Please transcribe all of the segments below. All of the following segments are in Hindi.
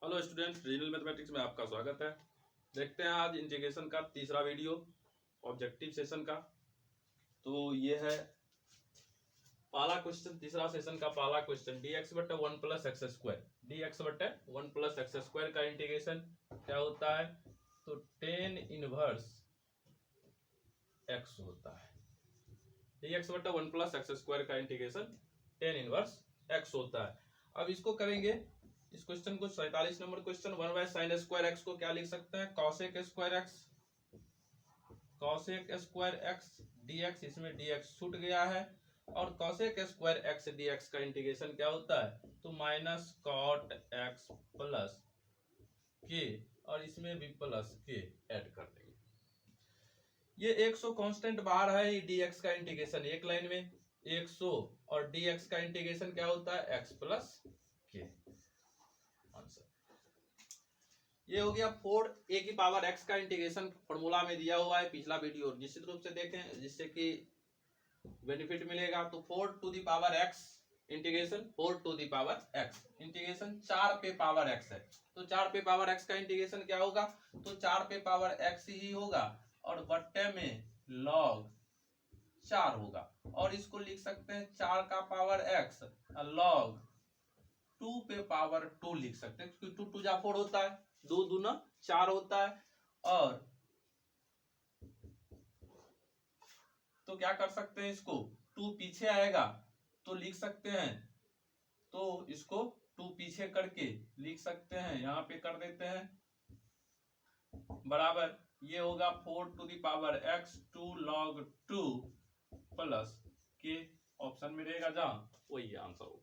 हेलो स्टूडेंट, रीजनल मैथमेटिक्स में आपका स्वागत है। देखते हैं आज इंटीग्रेशन का तीसरा वीडियो ऑब्जेक्टिव सेशन का। तो ये है पहला क्वेश्चन, तीसरा सेशन का पहला क्वेश्चन। dx बटे 1 प्लस एक्स स्क्वायर, dx बटे 1 प्लस एक्स स्क्वायर का इंटीग्रेशन क्या होता है? तो टेन इनवर्स एक्स होता है। dx बटे 1 प्लस एक्स स्क्वायर का इंटीग्रेशन टेन इनवर्स एक्स होता है। अब इसको करेंगे, इस क्वेश्चन को 47 number question. 1 by sine square x को क्या लिख सकते हैं? Cosec square x, cosec square x dx, इसमें dx छूट गया है। और कॉसेक स्क्वायर एक्स dx का इंटीग्रेशन क्या होता है? तो माइनस कॉट एक्स प्लस के, और इसमें भी प्लस के ऐड कर देंगे। ये 100 कांस्टेंट बाहर है, dx का इंटीग्रेशन एक लाइन में 100, और dx का इंटीग्रेशन क्या होता है? x प्लस के। आंसर ये हो गया 4a की पावर x का इंटीग्रेशन फॉर्मूला में दिया हुआ है। पिछला वीडियो निश्चित रूप से देखें जिससे कि बेनिफिट मिलेगा। तो 4 to the power x integration 4 to the power x integration 4 पे पावर x है। तो 4 पे पावर x का इंटीग्रेशन क्या होगा? तो 4 पे पावर x ही होगा और बट्टे में log 4 होगा। और इसको लिख सकते हैं 4 का पावर x log 2 पे पावर 2 लिख सकते हैं, क्योंकि 2 2 जा 4 होता है, 2 दूना 4 होता है। और तो क्या कर सकते हैं, इसको 2 पीछे आएगा तो लिख सकते हैं, तो इसको 2 पीछे करके लिख सकते हैं, यहां पे कर देते हैं बराबर। ये होगा 4 to the power x 2 log 2 plus K. Option में रहेगा जहां, वही आंसर होगा।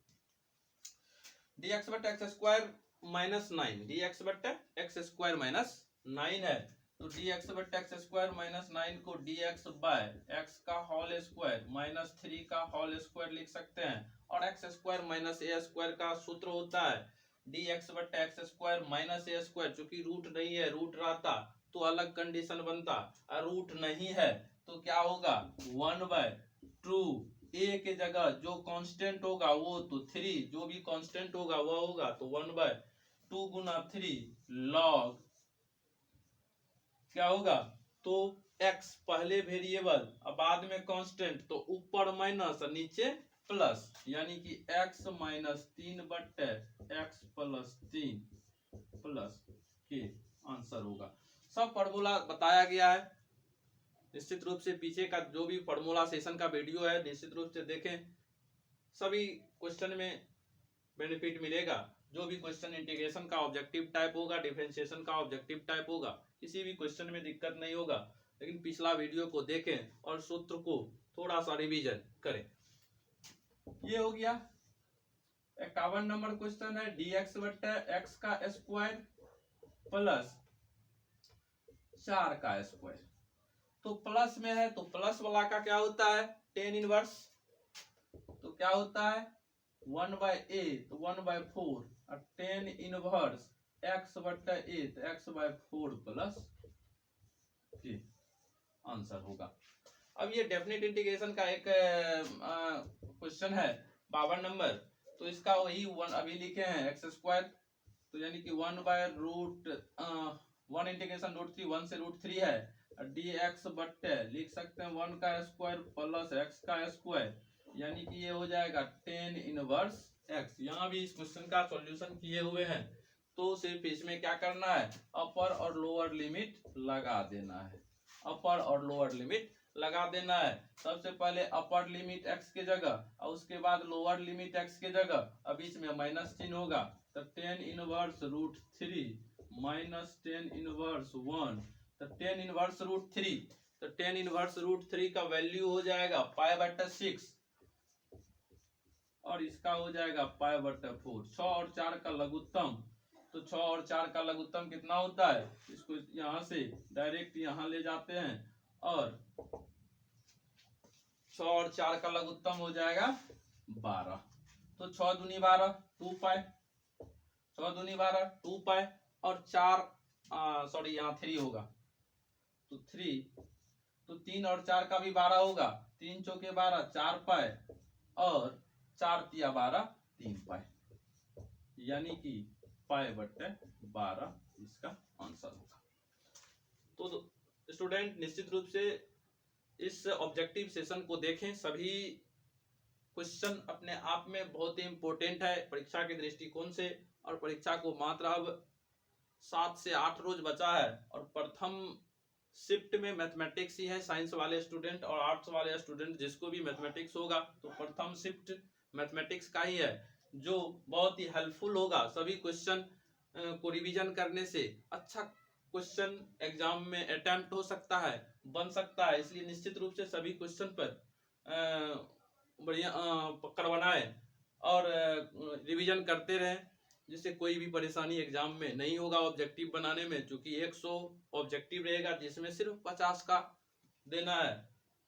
dx बटे एक्स स्क्वायर माइनस 9, dx बटे एक्स स्क्वायर माइनस 9 है। तो dx बटे एक्स स्क्वायर माइनस 9 को dx बाय एक्स का होल स्क्वायर माइनस 3 का होल स्क्वायर लिख सकते हैं। और एक्स स्क्वायर माइनस ए स्क्वायर का सूत्र होता है dx बटे एक्स स्क्वायर माइनस ए स्क्वायर। चूंकि रूट नहीं है, रूट रहता तो अलग कंडीशन बनता, और रूट नहीं है तो क्या होगा? 1/2 ए के जगह जो कांस्टेंट होगा वो तो 3, जो भी कांस्टेंट होगा वो होगा, तो 1/2 गुना 3 log क्या होगा? तो x पहले वेरिएबल और बाद में कांस्टेंट, तो ऊपर माइनस और नीचे प्लस, यानी कि x माइनस 3 बटे x प्लस 3 प्लस के आंसर होगा। सब फॉर्मूला बताया गया है। निश्चित रूप से पीछे का जो भी फॉर्मूला सेशन का वीडियो है निश्चित रूप से देखें, सभी क्वेश्चन में बेनिफिट मिलेगा। जो भी क्वेश्चन इंटीग्रेशन का ऑब्जेक्टिव टाइप होगा, डिफरेंशिएशन का ऑब्जेक्टिव टाइप होगा, किसी भी क्वेश्चन में दिक्कत नहीं होगा। लेकिन पिछला वीडियो को देखें और सूत्र को थोड़ा सा रिवीजन करें। ये हो गया 51 नंबर क्वेश्चन है। dx बटे एक्स का स्क्वायर प्लस 4 का स्क्वायर। तो प्लस में है तो प्लस वाला का क्या होता है? Tan inverse. तो क्या होता है? 1/8 तो 1/4 और टेन इनवर्स x बटे 8 x/4 प्लस के आंसर होगा। अब ये डेफिनेट इंटीग्रेशन का एक क्वेश्चन है 52 नंबर। तो इसका वही अभी लिखे हैं एक्स स्क्वायर, तो यानी कि 1 इंटीग्रेशन √3, 1 से √3 है। dx बट्टे लिख सकते हैं 1 का स्क्वायर प्लस x का स्क्वायर, यानी कि ये हो जाएगा टेन इनवर्स x। यहाँ भी इस क्वेश्चन का सॉल्यूशन किए हुए हैं, तो सिर्फ इसमें क्या करना है? अपर और लोअर लिमिट लगा देना है, अपर और लोअर लिमिट लगा देना है। सबसे पहले अपर लिमिट x के जगह और उसके बाद लोअर लिमिट x के जगह, अब बीच में माइनस चिन्ह होगा, तो tan inverse √3 minus tan inverse 1, तो टेन इनवर्स √3, तो टेन इनवर्स √3 का वैल्यू हो जाएगा π/6 और इसका हो जाएगा π/4। 6 और 4 का लघुत्तम, तो 6 और 4 का लघुत्तम कितना होता है? इसको यहां से डायरेक्ट यहां ले जाते हैं और 6 और 4 का लघुत्तम हो जाएगा 12। तो 6 दूनी 12 2 पाई, 6 दूनी 12 2 पाई, और 4 सॉरी यहाँ 3 होगा, तो 3, तो 3 और 4 का भी 12 होगा, 3 चौके 12 4 पाई, और 4 तिया 12 3 पाई, यानी कि π/12 इसका आंसर होगा। तो स्टूडेंट निश्चित रूप से इस ऑब्जेक्टिव सेशन को देखें, सभी क्वेश्चन अपने आप में बहुत ही इंपॉर्टेंट है परीक्षा के दृष्टिकोण से, और परीक्षा को मात्र अब 7 से 8 रोज बचा है, और प्रथम शिफ्ट में मैथमेटिक्स ही है। साइंस वाले स्टूडेंट और आर्ट्स वाले स्टूडेंट जिसको भी मैथमेटिक्स होगा तो प्रथम शिफ्ट मैथमेटिक्स का ही है, जो बहुत ही हेल्पफुल होगा। सभी क्वेश्चन को रिवीजन करने से अच्छा क्वेश्चन एग्जाम में अटेम्प्ट हो सकता है, बन सकता है। इसलिए निश्चित रूप से सभी क्वेश्चन पर बढ़िया पकड़ बनाए और रिवीजन करते रहें, जिससे कोई भी परेशानी एग्जाम में नहीं होगा ऑब्जेक्टिव बनाने में। चूंकि 100 ऑब्जेक्टिव रहेगा जिसमें सिर्फ 50 का देना है,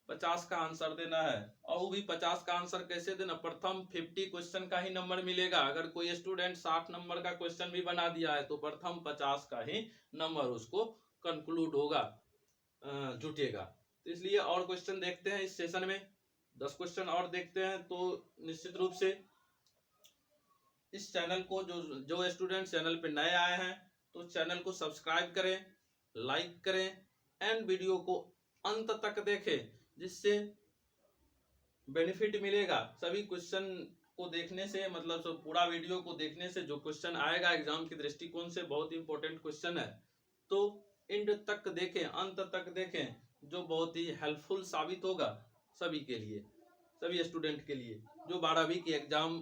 50 का आंसर देना है, और वो भी 50 का आंसर कैसे देना, प्रथम 50 क्वेश्चन का ही नंबर मिलेगा। अगर कोई स्टूडेंट 60 नंबर का क्वेश्चन भी बना दिया है तो प्रथम 50 का ही नंबर उसको कंक्लूड होगा, जुटेगा। तो इसलिए और क्वेश्चन देखते हैं इस सेशन में, 10 क्वेश्चन और देखते हैं। तो निश्चित रूप से इस चैनल को जो स्टूडेंट चैनल पे नए आए हैं तो चैनल को सब्सक्राइब करें, लाइक करें एंड वीडियो को अंत तक देखें, जिससे बेनिफिट मिलेगा। सभी क्वेश्चन को देखने से, मतलब सब पूरा वीडियो को देखने से जो क्वेश्चन आएगा एग्जाम के दृष्टिकोण से बहुत इंपॉर्टेंट क्वेश्चन है, तो एंड तक देखें, अंत तक देखें, जो बहुत ही हेल्पफुल साबित होगा सभी के लिए, सभी स्टूडेंट के लिए जो 12वीं के एग्जाम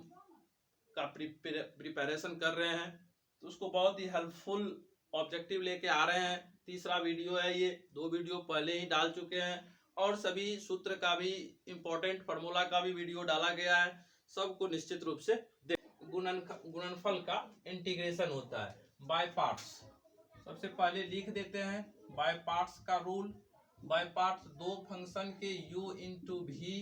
का प्रिपरेशन कर रहे हैं, तो उसको बहुत ही हेल्पफुल ऑब्जेक्टिव लेके आ रहे हैं। तीसरा वीडियो है ये, 2 वीडियो पहले ही डाल चुके हैं, और सभी सूत्र का भी, इंपॉर्टेंट फार्मूला का भी वीडियो डाला गया है। सबको निश्चित रूप से गुणनफल का इंटीग्रेशन होता है बाय पार्ट्स। सबसे पहले लिख देते हैं बाय पार्ट्स का रूल। बाय पार्ट्स दो फंक्शन के u इंटू भी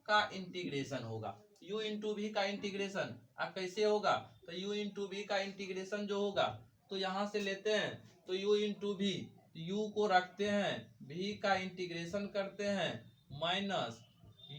का इंटीग्रेशन होगा। u इंटू भी का इंटीग्रेशन कैसे होगा, तो u इंटू भी का इंटीग्रेशन जो होगा, तो यहां से लेते हैं तो u इंटू भी, u को रखते हैं, v का इंटीग्रेशन करते हैं, माइनस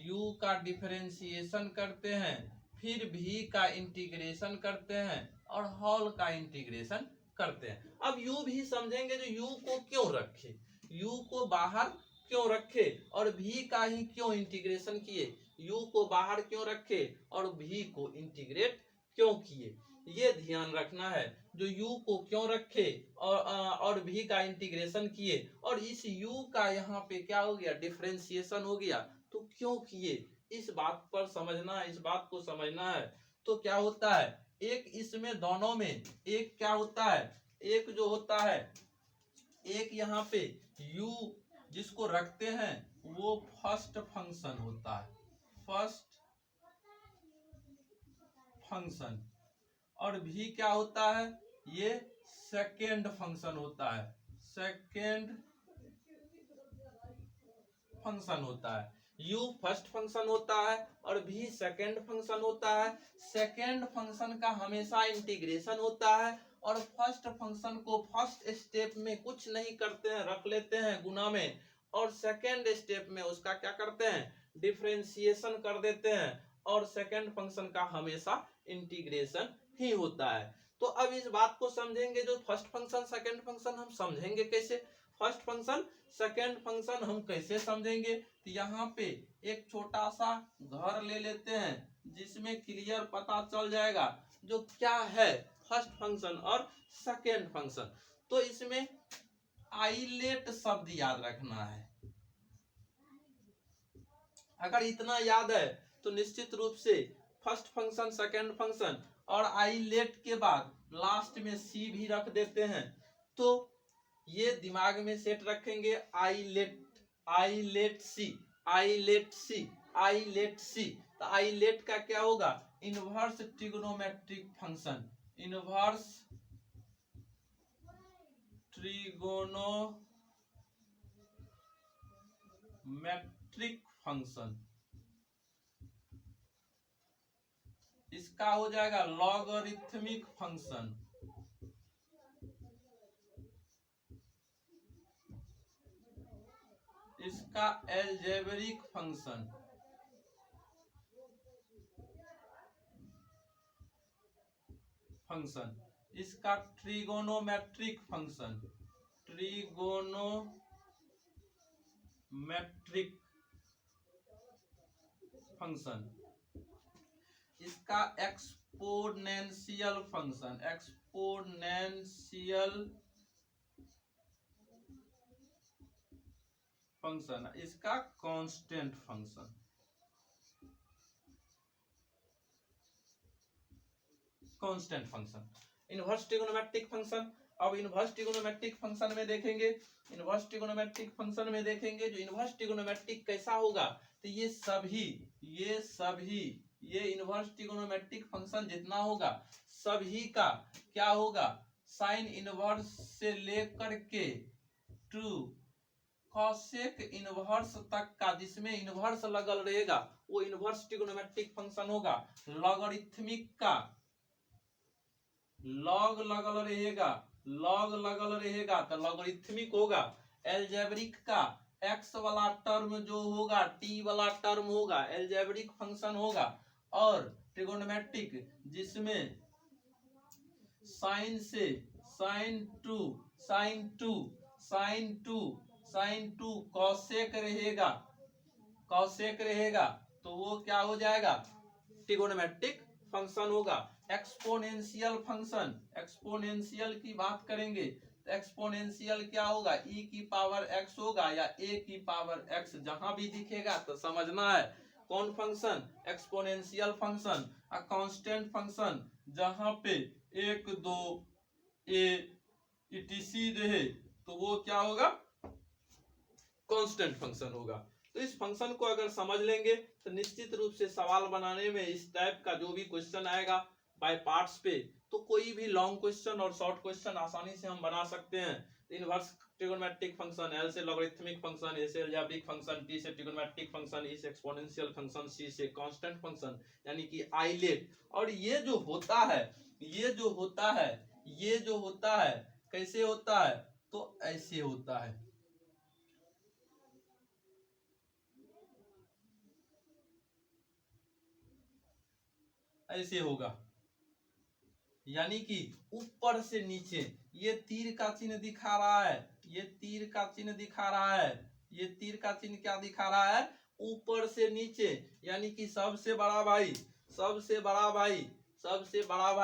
u का डिफरेंशिएशन करते हैं, फिर v का इंटीग्रेशन करते हैं, और होल का इंटीग्रेशन करते हैं। अब u भी समझेंगे, जो u को क्यों रखे, u को बाहर क्यों रखे और v का ही क्यों इंटीग्रेशन किए, u को बाहर क्यों रखे और v को इंटीग्रेट क्यों किए, ये ध्यान रखना है। जो u को क्यों रखे और v का इंटीग्रेशन किए, और इस u का यहाँ पे क्या हो गया, डिफरेंशिएशन हो गया, तो क्यों किए, इस बात पर समझना, इस बात को समझना है। तो क्या होता है, एक इसमें दोनों में एक क्या होता है, एक जो होता है, एक यहाँ पे u जिसको रखते हैं वो फर्स्ट फंक्शन होता है, फर्स्ट फंक्शन, और v क्या होता है, ये सेकेंड फंक्शन होता है, सेकेंड फंक्शन होता है। u फर्स्ट फंक्शन होता है और v सेकेंड फंक्शन होता है। सेकेंड फंक्शन का हमेशा इंटीग्रेशन होता है, और फर्स्ट फंक्शन को फर्स्ट स्टेप में कुछ नहीं करते हैं, रख लेते हैं गुना में, और सेकेंड स्टेप में उसका क्या करते हैं, डिफरेंशिएशन कर देते हैं, और सेकेंड फंक्शन का हमेशा इंटीग्रेशन ही होता है। तो अब इस बात को समझेंगे, जो फर्स्ट फंक्शन सेकेंड फंक्शन हम समझेंगे कैसे, फर्स्ट फंक्शन सेकेंड फंक्शन हम कैसे समझेंगे, तो यहाँ पे एक छोटा सा घर ले लेते हैं, जिसमें क्लियर पता चल जाएगा जो क्या है फर्स्ट फंक्शन और सेकेंड फंक्शन। तो इसमें आइलेट शब्द याद रखना है। अगर इतना याद है तो निश्चित रूप से फर्स्ट फंक्शन सेकेंड फंक्शन और आइलेट के बाद लास्ट में सी भी रख देते हैं, तो ये दिमाग में सेट रखेंगे, आइलेट, आइलेट सी, आइलेट सी, आइलेट सी। तो आइलेट का क्या होगा, inverse trigonometric function, inverse trigonometric function, इसका हो जाएगा लॉगरिथमिक फंक्शन, इसका एल्जेब्रिक फंक्शन, फंक्शन, इसका ट्रिगोनोमेट्रिक फंक्शन, ट्रिगोनोमेट्रिक फंक्शन, इसका एक्सपोनेंशियल फंक्शन, एक्सपोनेंशियल फंक्शन, इसका constant function, constant function, inverse trigonometric function. अब इनवर्स ट्रिगोनोमेट्रिक फंक्शन में देखेंगे, इनवर्स ट्रिगोनोमेट्रिक फंक्शन में देखेंगे जो इनवर्स ट्रिगोनोमेट्रिक कैसा होगा, तो ये इनवर्स ट्रिगोनोमेट्रिक फंक्शन जितना होगा सभी का क्या होगा, साइन इनवर्स से लेकर के टू कॉसेक इनवर्स तक का जिसमें इनवर्स लगल रहेगा वो इनवर्स ट्रिगोनोमेट्रिक फंक्शन होगा। लॉगरिथमिक का लॉग लगल रहेगा तो लॉगरिथमिक होगा। एल्जेब्रिक का एक्स वाला टर्म जो होगा टी वाला टर्म होगा एल्जेब्रिक फंक्शन होगा। और ट्रिगोनोमेट्रिक जिसमें साइन से साइन टू कॉसेक रहेगा तो वो क्या हो जाएगा, ट्रिगोनोमेट्रिक फंक्शन होगा। एक्सपोनेंशियल फंक्शन, एक्सपोनेंशियल की बात करेंगे तो एक्सपोनेंशियल क्या होगा, e की पावर x होगा या a की पावर x, जहां भी दिखेगा तो समझना है कौन function, exponential function. A constant function जहां पे 1 2 a etc रहे तो वो क्या होगा, कांस्टेंट फंक्शन होगा। तो इस फंक्शन को अगर समझ लेंगे तो निश्चित रूप से सवाल बनाने में इस टाइप का जो भी क्वेश्चन आएगा बाय पार्ट्स पे, तो कोई भी लॉन्ग क्वेश्चन और शॉर्ट क्वेश्चन आसानी से हम बना सकते हैं। इनवर्स ट्रिगोनोमेट्रिक फंक्शन, एल से लॉगरिथमिक फंक्शन, ए से अलजेब्रिक फंक्शन, टी से ट्रिगोनोमेट्रिक फंक्शन, ई से एक्सपोनेंशियल फंक्शन, सी से कांस्टेंट फंक्शन यानी कि आइलेट। और ये जो होता है कैसे होता है, तो ऐसे होता है, ऐसे होगा, यानी कि ऊपर से नीचे। ये तीर का चिन्ह दिखा रहा है, ये तीर का चिन्ह दिखा रहा है, ये तीर का चिन्ह क्या दिखा रहा है, ऊपर से नीचे, यानी कि सबसे बड़ा भाई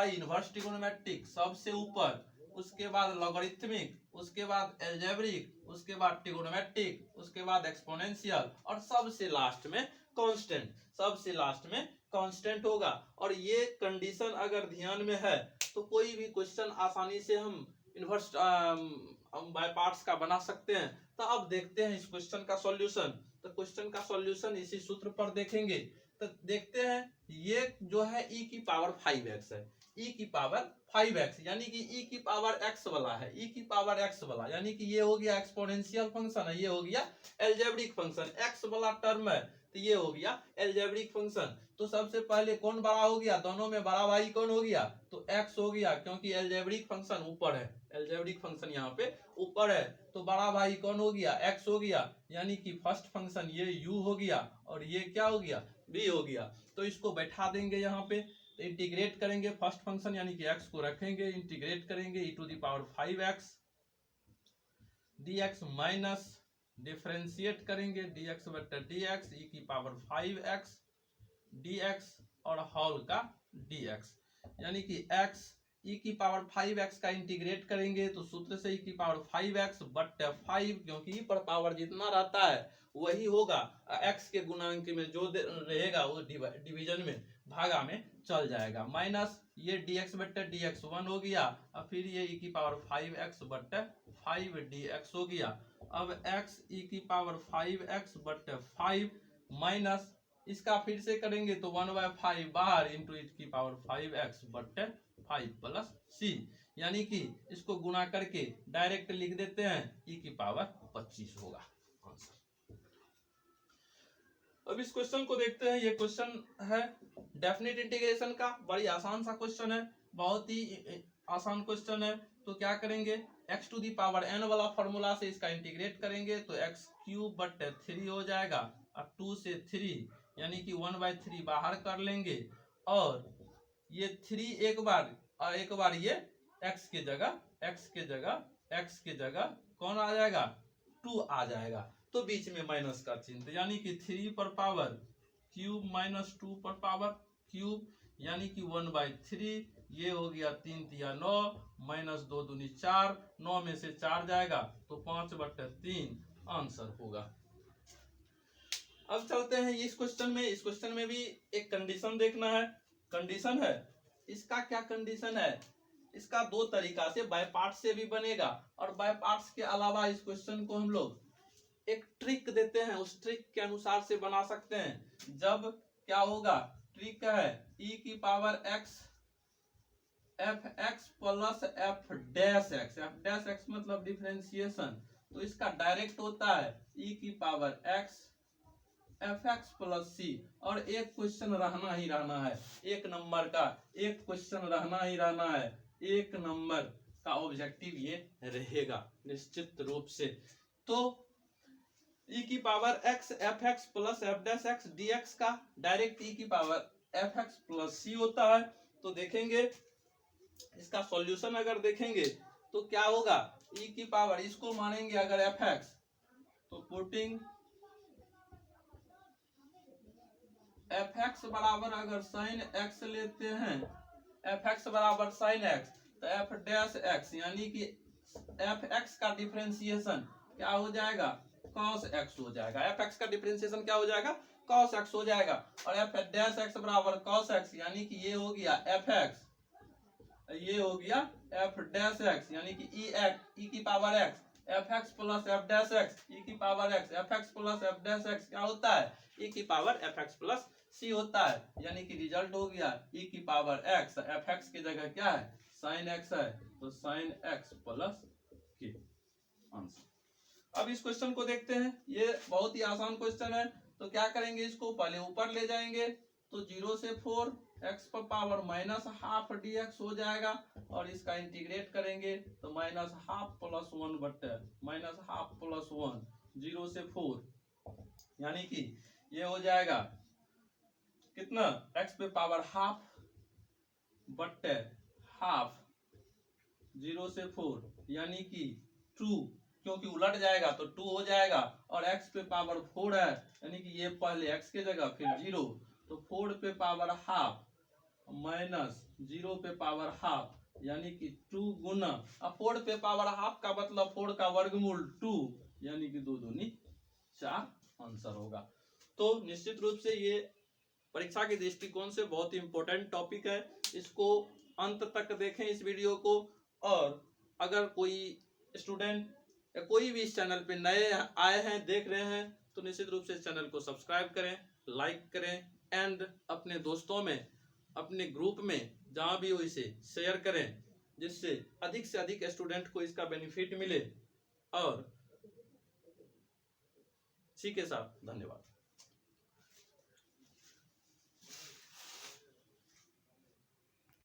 इनवर्स ट्रिगोनोमेट्रिक सबसे ऊपर, उसके बाद लॉगरिथमिक, उसके बाद एल्जेब्रिक, उसके बाद ट्रिगोनोमेट्रिक, उसके बाद एक्सपोनेंशियल और सबसे लास्ट में कांस्टेंट, सबसे लास्ट में कांस्टेंट होगा। और ये कंडीशन अगर ध्यान में है तो कोई भी क्वेश्चन आसानी से हम इनवर्स बाय पार्ट्स का बना सकते हैं। तो अब देखते हैं इस क्वेश्चन का सॉल्यूशन। तो क्वेश्चन का सॉल्यूशन इसी सूत्र पर देखेंगे। तो देखते हैं, ये जो है e की पावर 5x है, e की पावर 5x यानी कि e की पावर x वाला है, e की पावर x वाला, यानी कि ये हो गया एक्सपोनेंशियल फंक्शन है, ये हो गया एल्जेब्रिक फंक्शन, x वाला टर्म है तो ये हो गया एल्जेब्रिक फंक्शन। तो सबसे पहले कौन बड़ा हो गया, दोनों में बड़ा भाई कौन हो गया, तो x हो गया, क्योंकि एल्जेब्रिक फंक्शन ऊपर है, एल्जेब्रिक फंक्शन यहाँ पे ऊपर है तो बड़ा भाई कौन हो गया, x हो गया, यानी कि फर्स्ट फंक्शन ये u हो गया और ये क्या हो गया, b हो गया। तो इसको बैठा देंगे यहाँ पे, तो इंटीग्रेट करेंगे फर्स्ट फंक्शन यानी कि x को रखेंगे, इंटीग्रेट करेंगे e to the power 5x dx minus differentiate करेंगे dx बटा dx e की पावर 5x dx और होल का dx, यानी कि x e की पावर 5x का इंटीग्रेट करेंगे तो सूत्र से e की पावर 5x बटा 5, क्योंकि पर पावर जितना रहता है वही होगा, x के गुणांक में जो रहेगा वो डिवीजन में भागा में चल जाएगा, माइनस ये dx बटा dx 1 हो गया और फिर ये e की पावर 5x बटा 5 dx हो गया। अब x e की पावर 5x बटा 5 माइनस इसका फिर से करेंगे तो 1/5 बाहर इंटू e की पावर 5x बटे 5 प्लस c, यानी कि इसको गुना करके डायरेक्ट लिख देते हैं e की पावर 25 होगा आंसर। अब इस क्वेश्चन को देखते हैं, ये क्वेश्चन है डेफिनेट इंटीग्रेशन का, बड़ी आसान सा क्वेश्चन है, बहुत ही आसान क्वेश्चन है। तो क्या करेंगे, x to the power n वाला फॉर्मूला से इसका इंटीग्रेट करेंगे तो x क्यूब बटे 3 हो जाएगा और 2 से 3 यानी कि 1/3 बाहर कर लेंगे और ये 3 एक बार और एक बार ये x की जगह कौन आ जाएगा, 2 आ जाएगा। तो बीच में माइनस का चिन्ह, यानी कि 3 पर पावर क्यूब माइनस 2 पर पावर क्यूब, यानी कि 1/3। ये हो गया 3 तिया 9 माइनस 2 दूनी 4, 9 में से 4 जाएगा तो 5/3 आंसर होगा। अब चलते हैं इस क्वेश्चन में। इस क्वेश्चन में भी एक कंडीशन देखना है। कंडीशन है, इसका क्या कंडीशन है, इसका दो तरीका से, बाय पार्ट्स से भी बनेगा और बाय पार्ट्स के अलावा इस क्वेश्चन को हम लोग एक ट्रिक देते हैं, उस ट्रिक के अनुसार से बना सकते हैं। जब क्या होगा, ट्रिक है e की power x f x plus f dash x, f dash x मतलब डिफरेंशिएशन, तो इसका डायरेक्ट होता है e की power x f x plus c. और एक क्वेश्चन रहना ही रहना है, एक नंबर का एक क्वेश्चन रहना ही रहना है, एक नंबर का ऑब्जेक्टिव ये रहेगा निश्चित रूप से। तो e की power x f x plus f dash x D x का डायरेक्ट e की power f x plus c होता है। तो देखेंगे इसका सॉल्यूशन, अगर देखेंगे तो क्या होगा, e की पावर, इसको मानेंगे अगर एफ एक्स, तो पुटिंग एफ एक्स बराबर अगर साइन एक्स लेते हैं, एफ एक्स बराबर साइन एक्स, तो एफ डैश एक्स यानी कि एफ एक्स का डिफरेंशिएशन क्या हो जाएगा, कॉस एक्स हो जाएगा। एफ एक्स का डिफरेंशिएशन क्या हो जाएगा, कॉस एक्स हो जाएगा। और एफ डैश एक्स बराबर कॉस एक्स, यानी कि ये हो गया एफ एक्स, ये हो गया एफ डैश एक्स, यानी कि ई की power x f x plus f dash x, e की power x f x plus f dash x क्या होता है, ई की power f x plus c होता है। यानी कि रिजल्ट हो गया ई की पावर एक्स, एफ एक्स की जगह क्या है, साइन एक्स है, तो साइन एक्स प्लस के आंसर। अब इस क्वेश्चन को देखते हैं, ये बहुत ही आसान क्वेश्चन है। तो क्या करेंगे, इसको पहले ऊपर ले जाएंगे, तो 0 से 4 x पर पावर माइनस हाफ dx हो जाएगा, और इसका इंटीग्रेट करेंगे तो माइनस हाफ प्लस 1 बटे माइनस हाफ प्लस 1, 0 से 4, यानी कि ये हो जाएगा कितना, x पे पावर हाफ बटे हाफ 0 से 4, यानी कि 2, क्योंकि उलट जाएगा तो 2 हो जाएगा, और x पे पावर 4 है, यानी कि ये पहले x के जगह फिर 0, तो 4 पे पावर हाफ माइनस 0 पे पावर हाफ, यानी कि 2 गुना, अब 4 पे पावर हाफ का मतलब 4 का वर्गमूल 2, यानी कि 2 दूनी 4 आंसर होगा। तो निश्चित रूप से ये परीक्षा के दृष्टिकोण से बहुत ही इंपॉर्टेंट टॉपिक है, इसको अंत तक देखें इस वीडियो को। और अगर कोई स्टूडेंट या कोई भी इस चैनल पे नए आए हैं, देख रहे हैं, तो निश्चित रूप से इस चैनल को सब्सक्राइब करें, लाइक करें, एंड अपने दोस्तों में, अपने ग्रुप में जहां भी हो इसे शेयर करें, जिससे अधिक से अधिक स्टूडेंट को इसका बेनिफिट मिले। और इसी के साथ धन्यवाद।